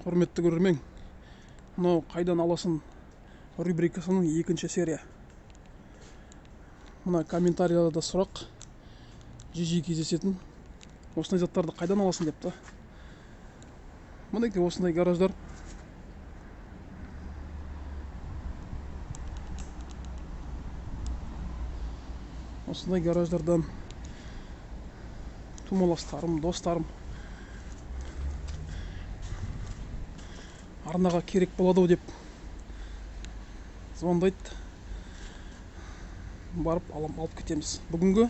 Құрметті көрермен, мынау қайдан аласың рубрикасының екінші серия. Мына комментарияларда сұрақ жиі кездесетін, осындай заттарды қайдан аласың депті. Мінекей осындай гараждар. Осындай гараждардан тумаластарым, достарым арнаға керек болады деп звондайды. Барып алып кетеміз. Бүгінгі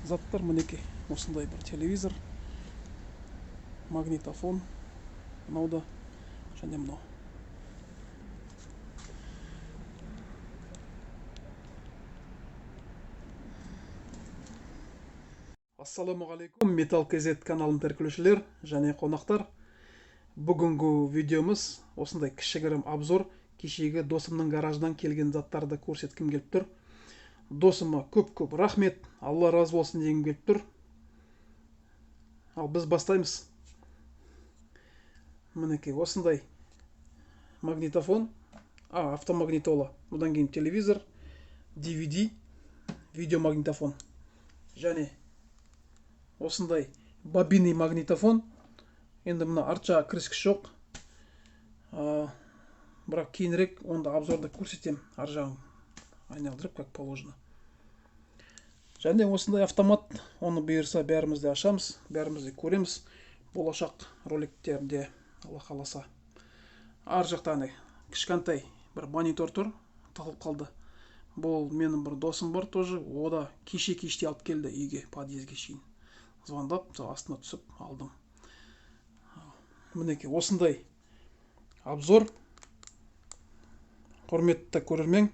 заттар мінекей осындай бір телевизор, магнитофон, мынау да және мынау. Ассалаумағалейкум, Металл КЗ каналын тәркілеушілер және қонақтар. Бүгінгі видеомыз осындай кішігірім обзор. Кешегі досымның гараждан келген заттарды көрсеткім келіп тұр. Досыма көп рахмет, Алла разы болсын дегім келіп тұр. Ал біз бастаймыз. Мінекей осындай магнитофон, автомагнитола. Бұдан кейін телевизор, DVD, видеомагнитофон. Және осындай бобинный магнитофон. Енді мына артша кіріскіш жоқ. Бірақ кейінірек онда обзорда көрсетем. Ар жағын айналдырып, как положено. Және осындай автомат. Оны бұйырса бәріміз де ашамыз, бәріміз де көреміз. Болашақ роликтерде, Алла қаласа. Ар жақта кішкентай бір монитор тұр, тағылып қалды. Бұл менің бір досым бар тоже. Ода кеште алып келді үйге, подъездге шейін. Звондап, астына түсіп алдым. Мінекей осындай обзор. Құрметті көрермен,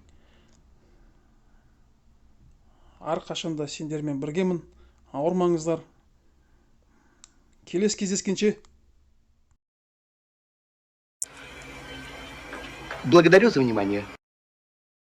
әрқашанда сендермен біргемін. Ауырмаңыздар. Келесі кездескенше. Благодарю за внимание.